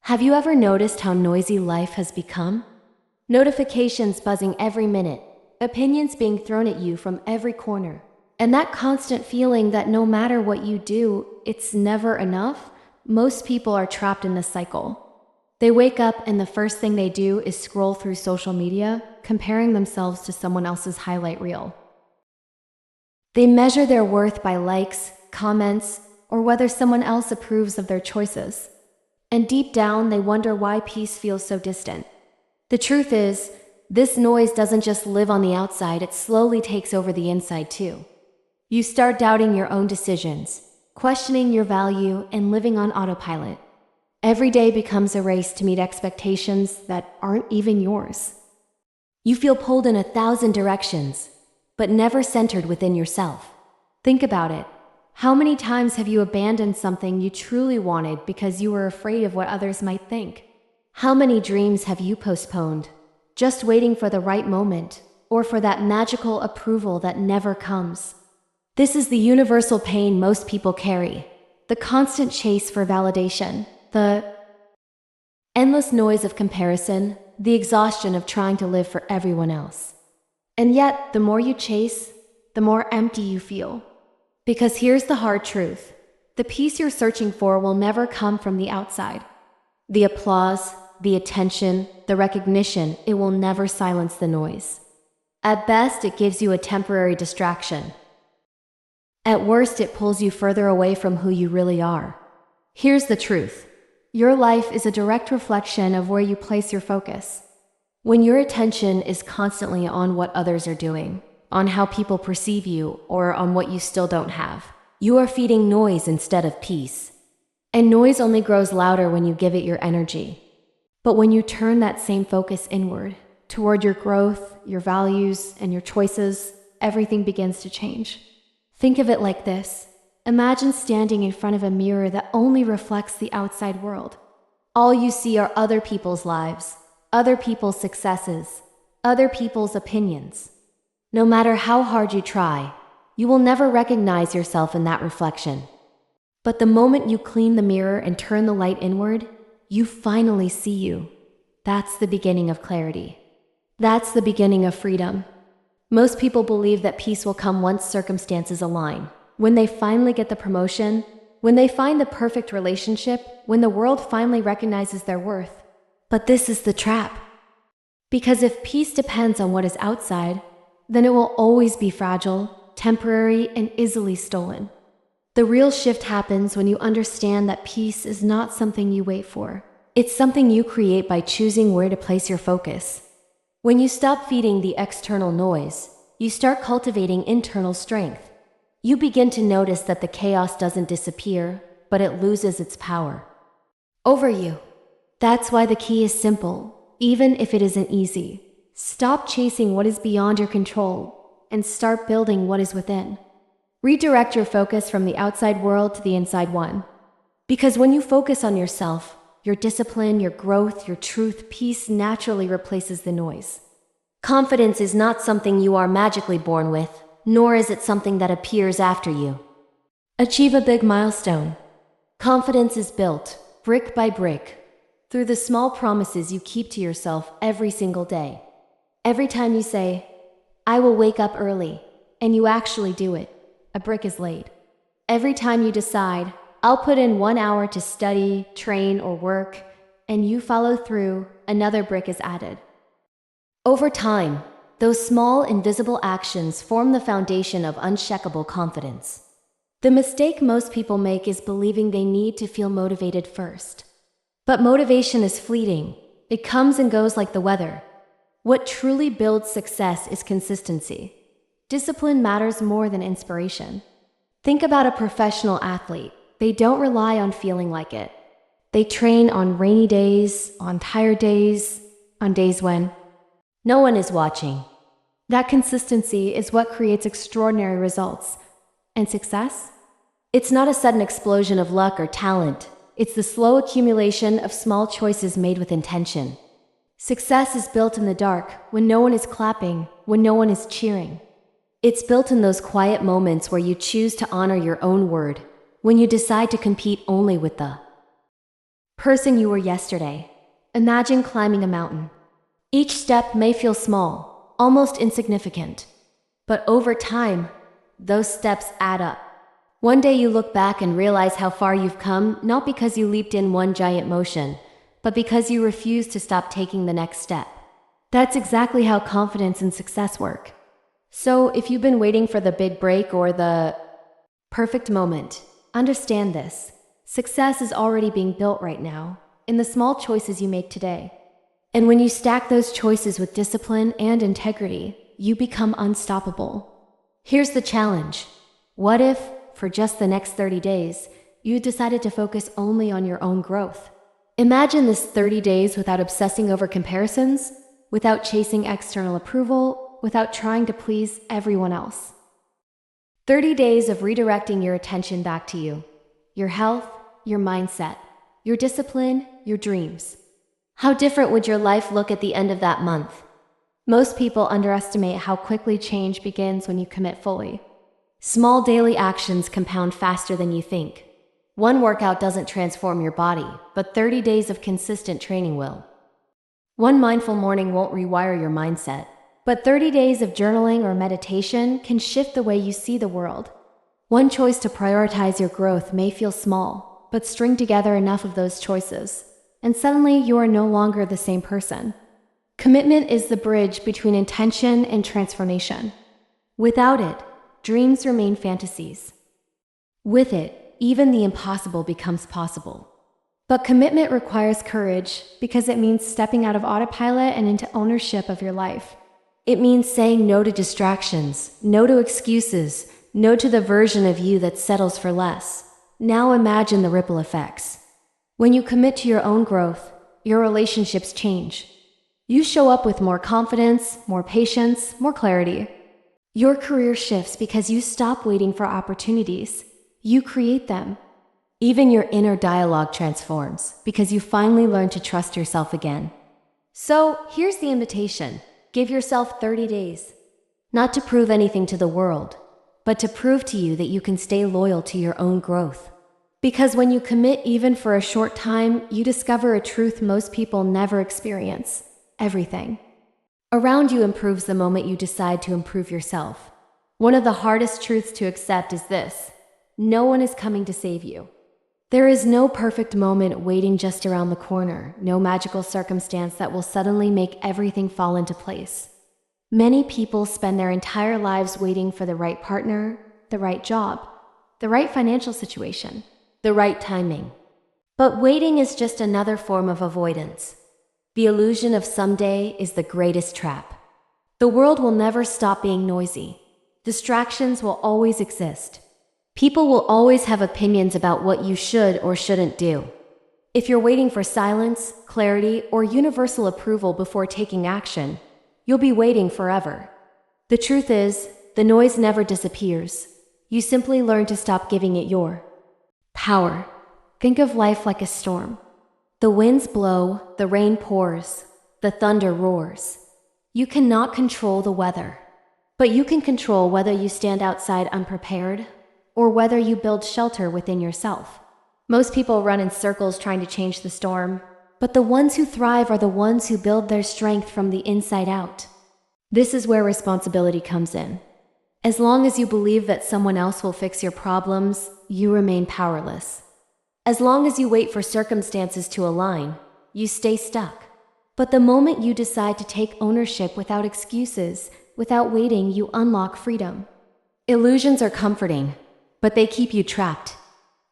Have you ever noticed how noisy life has become? Notifications buzzing every minute, opinions being thrown at you from every corner, and that constant feeling that no matter what you do, it's never enough. Most people are trapped in this cycle. They wake up and the first thing they do is scroll through social media, comparing themselves to someone else's highlight reel. They measure their worth by likes, comments, or whether someone else approves of their choices. And deep down, they wonder why peace feels so distant. The truth is, this noise doesn't just live on the outside, it slowly takes over the inside too. You start doubting your own decisions, questioning your value, and living on autopilot. Every day becomes a race to meet expectations that aren't even yours. You feel pulled in 1,000 directions, but never centered within yourself. Think about it. How many times have you abandoned something you truly wanted because you were afraid of what others might think? How many dreams have you postponed, just waiting for the right moment, or for that magical approval that never comes? This is the universal pain most people carry, the constant chase for validation, the endless noise of comparison, the exhaustion of trying to live for everyone else. And yet, the more you chase, the more empty you feel. Because here's the hard truth. The peace you're searching for will never come from the outside. The applause, the attention, the recognition, it will never silence the noise. At best, it gives you a temporary distraction. At worst, it pulls you further away from who you really are. Here's the truth. Your life is a direct reflection of where you place your focus. When your attention is constantly on what others are doing, on how people perceive you, or on what you still don't have, you are feeding noise instead of peace. And noise only grows louder when you give it your energy. But when you turn that same focus inward, toward your growth, your values, and your choices, everything begins to change. Think of it like this. Imagine standing in front of a mirror that only reflects the outside world. All you see are other people's lives, other people's successes, other people's opinions. No matter how hard you try, you will never recognize yourself in that reflection. But the moment you clean the mirror and turn the light inward, you finally see you. That's the beginning of clarity. That's the beginning of freedom. Most people believe that peace will come once circumstances align. When they finally get the promotion, when they find the perfect relationship, when the world finally recognizes their worth. But this is the trap. Because if peace depends on what is outside, then it will always be fragile, temporary, and easily stolen. The real shift happens when you understand that peace is not something you wait for. It's something you create by choosing where to place your focus. When you stop feeding the external noise, you start cultivating internal strength. You begin to notice that the chaos doesn't disappear, but it loses its power over you. That's why the key is simple, even if it isn't easy. Stop chasing what is beyond your control and start building what is within. Redirect your focus from the outside world to the inside one. Because when you focus on yourself, your discipline, your growth, your truth, peace naturally replaces the noise. Confidence is not something you are magically born with, nor is it something that appears after you achieve a big milestone. Confidence is built, brick by brick, through the small promises you keep to yourself every single day. Every time you say, "I will wake up early," and you actually do it, a brick is laid. Every time you decide, "I'll put in 1 hour to study, train, or work," and you follow through, another brick is added. Over time, those small, invisible actions form the foundation of unshakable confidence. The mistake most people make is believing they need to feel motivated first. But motivation is fleeting. It comes and goes like the weather. What truly builds success is consistency. Discipline matters more than inspiration. Think about a professional athlete. They don't rely on feeling like it. They train on rainy days, on tired days, on days when no one is watching. That consistency is what creates extraordinary results. And success? It's not a sudden explosion of luck or talent. It's the slow accumulation of small choices made with intention. Success is built in the dark, when no one is clapping, when no one is cheering. It's built in those quiet moments where you choose to honor your own word, when you decide to compete only with the person you were yesterday. Imagine climbing a mountain. Each step may feel small, almost insignificant. But over time, those steps add up. One day you look back and realize how far you've come, not because you leaped in one giant motion, but because you refused to stop taking the next step. That's exactly how confidence and success work. So, if you've been waiting for the big break or the perfect moment, understand this. Success is already being built right now, in the small choices you make today. And when you stack those choices with discipline and integrity, you become unstoppable. Here's the challenge. What if, for just the next 30 days, you decided to focus only on your own growth? Imagine this 30 days without obsessing over comparisons, without chasing external approval, without trying to please everyone else. 30 days of redirecting your attention back to you, your health, your mindset, your discipline, your dreams. How different would your life look at the end of that month? Most people underestimate how quickly change begins when you commit fully. Small daily actions compound faster than you think. One workout doesn't transform your body, but 30 days of consistent training will. One mindful morning won't rewire your mindset, but 30 days of journaling or meditation can shift the way you see the world. One choice to prioritize your growth may feel small, but string together enough of those choices, and suddenly you are no longer the same person. Commitment is the bridge between intention and transformation. Without it, dreams remain fantasies. With it, even the impossible becomes possible. But commitment requires courage because it means stepping out of autopilot and into ownership of your life. It means saying no to distractions, no to excuses, no to the version of you that settles for less. Now imagine the ripple effects. When you commit to your own growth, your relationships change. You show up with more confidence, more patience, more clarity. Your career shifts because you stop waiting for opportunities. You create them. Even your inner dialogue transforms because you finally learn to trust yourself again. So, here's the invitation. Give yourself 30 days. Not to prove anything to the world, but to prove to you that you can stay loyal to your own growth. Because when you commit even for a short time, you discover a truth most people never experience. Everything around you improves the moment you decide to improve yourself. One of the hardest truths to accept is this: no one is coming to save you. There is no perfect moment waiting just around the corner, no magical circumstance that will suddenly make everything fall into place. Many people spend their entire lives waiting for the right partner, the right job, the right financial situation, the right timing. But waiting is just another form of avoidance. The illusion of someday is the greatest trap. The world will never stop being noisy. Distractions will always exist. People will always have opinions about what you should or shouldn't do. If you're waiting for silence, clarity, or universal approval before taking action, you'll be waiting forever. The truth is, the noise never disappears. You simply learn to stop giving it your power. Think of life like a storm. The winds blow, the rain pours, the thunder roars. You cannot control the weather, but you can control whether you stand outside unprepared or whether you build shelter within yourself. Most people run in circles trying to change the storm, but the ones who thrive are the ones who build their strength from the inside out. This is where responsibility comes in. As long as you believe that someone else will fix your problems, you remain powerless. As long as you wait for circumstances to align, you stay stuck. But the moment you decide to take ownership without excuses, without waiting, you unlock freedom. Illusions are comforting, but they keep you trapped.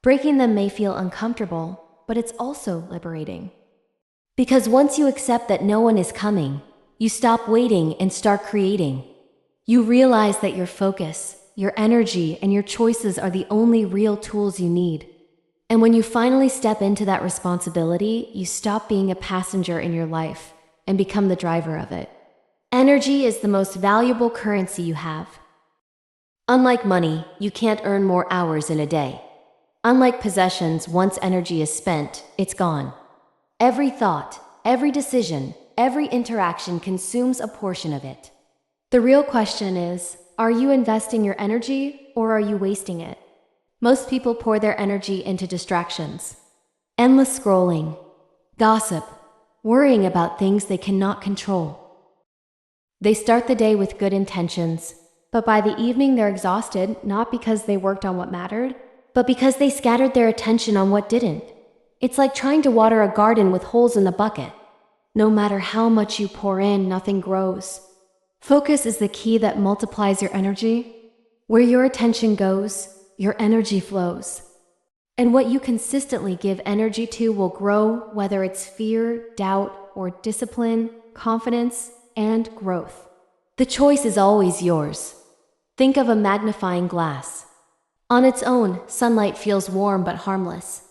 Breaking them may feel uncomfortable, but it's also liberating. Because once you accept that no one is coming, you stop waiting and start creating. You realize that your focus, your energy, and your choices are the only real tools you need. And when you finally step into that responsibility, you stop being a passenger in your life and become the driver of it. Energy is the most valuable currency you have. Unlike money, you can't earn more hours in a day. Unlike possessions, once energy is spent, it's gone. Every thought, every decision, every interaction consumes a portion of it. The real question is, are you investing your energy or are you wasting it? Most people pour their energy into distractions. Endless scrolling, gossip, worrying about things they cannot control. They start the day with good intentions, but by the evening they're exhausted, not because they worked on what mattered, but because they scattered their attention on what didn't. It's like trying to water a garden with holes in the bucket. No matter how much you pour in, nothing grows. Focus is the key that multiplies your energy. Where your attention goes, your energy flows. And what you consistently give energy to will grow, whether it's fear, doubt, or discipline, confidence, and growth. The choice is always yours. Think of a magnifying glass. On its own, sunlight feels warm but harmless.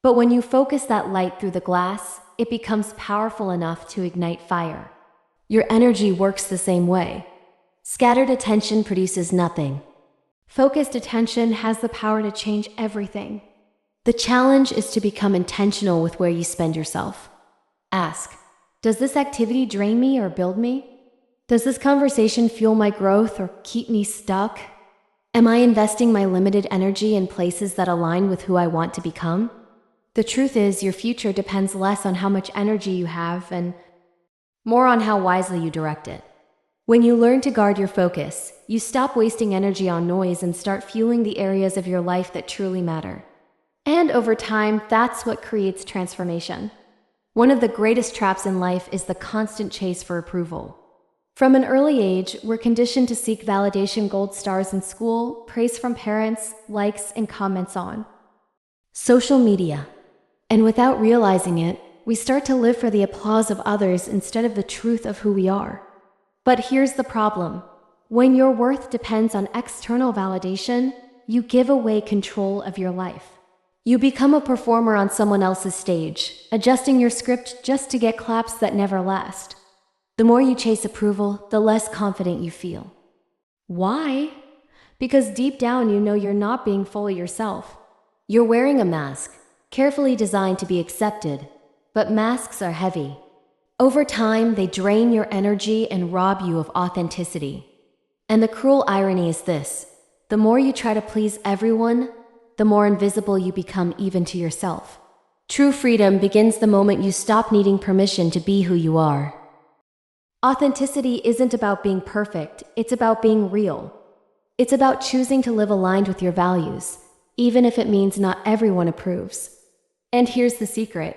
But when you focus that light through the glass, it becomes powerful enough to ignite fire. Your energy works the same way. Scattered attention produces nothing. Focused attention has the power to change everything. The challenge is to become intentional with where you spend yourself. Ask, does this activity drain me or build me? Does this conversation fuel my growth or keep me stuck? Am I investing my limited energy in places that align with who I want to become? The truth is, your future depends less on how much energy you have and more on how wisely you direct it. When you learn to guard your focus, you stop wasting energy on noise and start fueling the areas of your life that truly matter. And over time, that's what creates transformation. One of the greatest traps in life is the constant chase for approval. From an early age, we're conditioned to seek validation, gold stars in school, praise from parents, likes and comments on social media. And without realizing it, we start to live for the applause of others instead of the truth of who we are. But here's the problem. When your worth depends on external validation, you give away control of your life. You become a performer on someone else's stage, adjusting your script just to get claps that never last. The more you chase approval, the less confident you feel. Why? Because deep down you know you're not being fully yourself. You're wearing a mask, carefully designed to be accepted, but masks are heavy. Over time, they drain your energy and rob you of authenticity. And the cruel irony is this: the more you try to please everyone, the more invisible you become even to yourself. True freedom begins the moment you stop needing permission to be who you are. Authenticity isn't about being perfect, it's about being real. It's about choosing to live aligned with your values, even if it means not everyone approves. And here's the secret.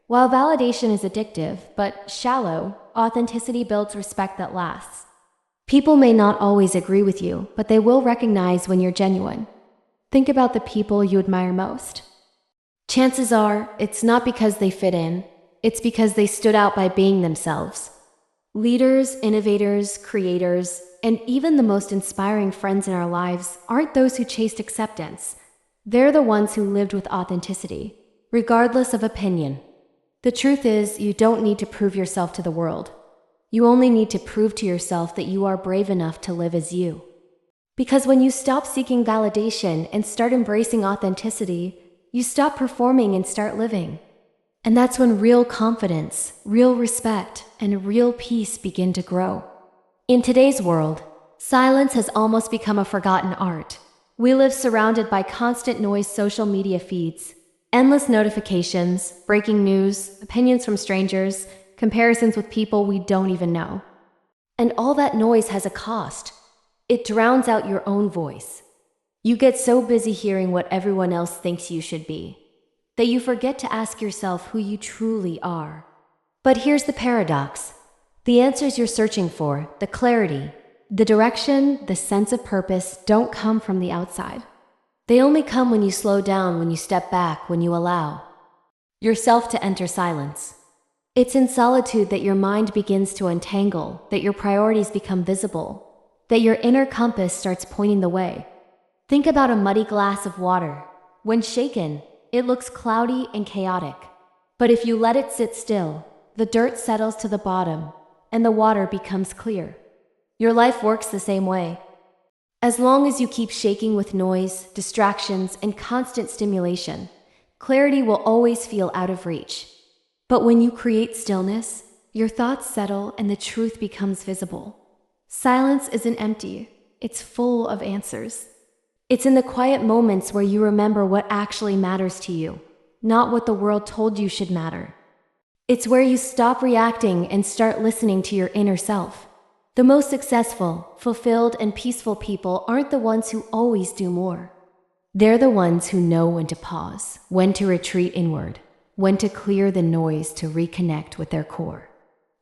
While validation is addictive, but shallow, authenticity builds respect that lasts. People may not always agree with you, but they will recognize when you're genuine. Think about the people you admire most. Chances are, it's not because they fit in, it's because they stood out by being themselves. Leaders, innovators, creators, and even the most inspiring friends in our lives aren't those who chased acceptance. They're the ones who lived with authenticity, regardless of opinion. The truth is, you don't need to prove yourself to the world. You only need to prove to yourself that you are brave enough to live as you. Because when you stop seeking validation and start embracing authenticity, you stop performing and start living. And that's when real confidence, real respect, and real peace begin to grow. In today's world, silence has almost become a forgotten art. We live surrounded by constant noise, social media feeds, endless notifications, breaking news, opinions from strangers, comparisons with people we don't even know. And all that noise has a cost. It drowns out your own voice. You get so busy hearing what everyone else thinks you should be, that you forget to ask yourself who you truly are. But here's the paradox. The answers you're searching for, the clarity, the direction, the sense of purpose, don't come from the outside. They only come when you slow down, when you step back, when you allow yourself to enter silence. It's in solitude that your mind begins to untangle, that your priorities become visible, that your inner compass starts pointing the way. Think about a muddy glass of water. When shaken, it looks cloudy and chaotic. But if you let it sit still, the dirt settles to the bottom, and the water becomes clear. Your life works the same way. As long as you keep shaking with noise, distractions, and constant stimulation, clarity will always feel out of reach. But when you create stillness, your thoughts settle and the truth becomes visible. Silence isn't empty, it's full of answers. It's in the quiet moments where you remember what actually matters to you. not what the world told you should matter. It's where you stop reacting and start listening to your inner self. The most successful, fulfilled, and peaceful people aren't the ones who always do more. They're the ones who know when to pause, when to retreat inward, when to clear the noise to reconnect with their core.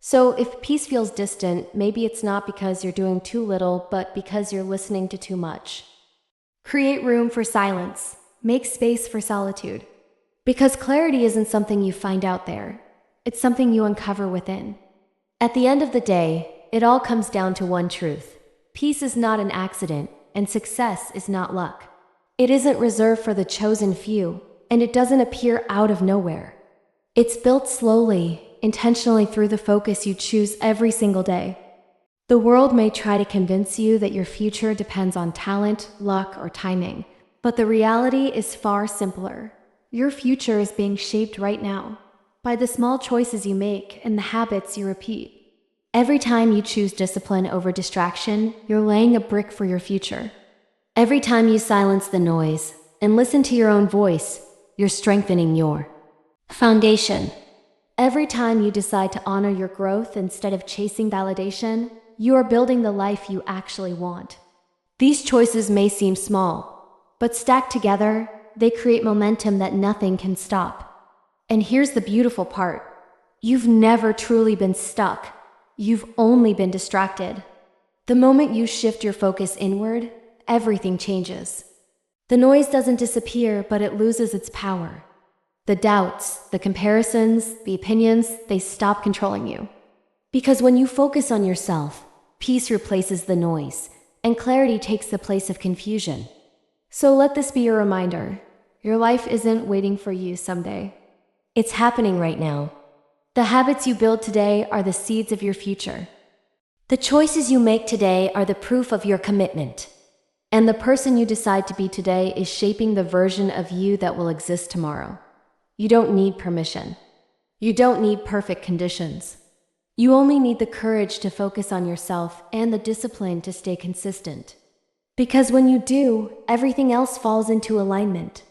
So if peace feels distant, maybe it's not because you're doing too little, but because you're listening to too much. Create room for silence. Make space for solitude. Because clarity isn't something you find out there. It's something you uncover within. At the end of the day, it all comes down to one truth. Peace is not an accident, and success is not luck. It isn't reserved for the chosen few, and it doesn't appear out of nowhere. It's built slowly, intentionally through the focus you choose every single day. The world may try to convince you that your future depends on talent, luck, or timing, but the reality is far simpler. Your future is being shaped right now by the small choices you make and the habits you repeat. Every time you choose discipline over distraction, you're laying a brick for your future. Every time you silence the noise and listen to your own voice, you're strengthening your foundation. Every time you decide to honor your growth instead of chasing validation, you are building the life you actually want. These choices may seem small, but stacked together, they create momentum that nothing can stop. And here's the beautiful part. You've never truly been stuck. You've only been distracted. The moment you shift your focus inward, everything changes. The noise doesn't disappear, but it loses its power. The doubts, the comparisons, the opinions, they stop controlling you. Because when you focus on yourself, peace replaces the noise, and clarity takes the place of confusion. So let this be your reminder. Your life isn't waiting for you someday. It's happening right now. The habits you build today are the seeds of your future. The choices you make today are the proof of your commitment. And the person you decide to be today is shaping the version of you that will exist tomorrow. You don't need permission. You don't need perfect conditions. You only need the courage to focus on yourself and the discipline to stay consistent. Because when you do, everything else falls into alignment.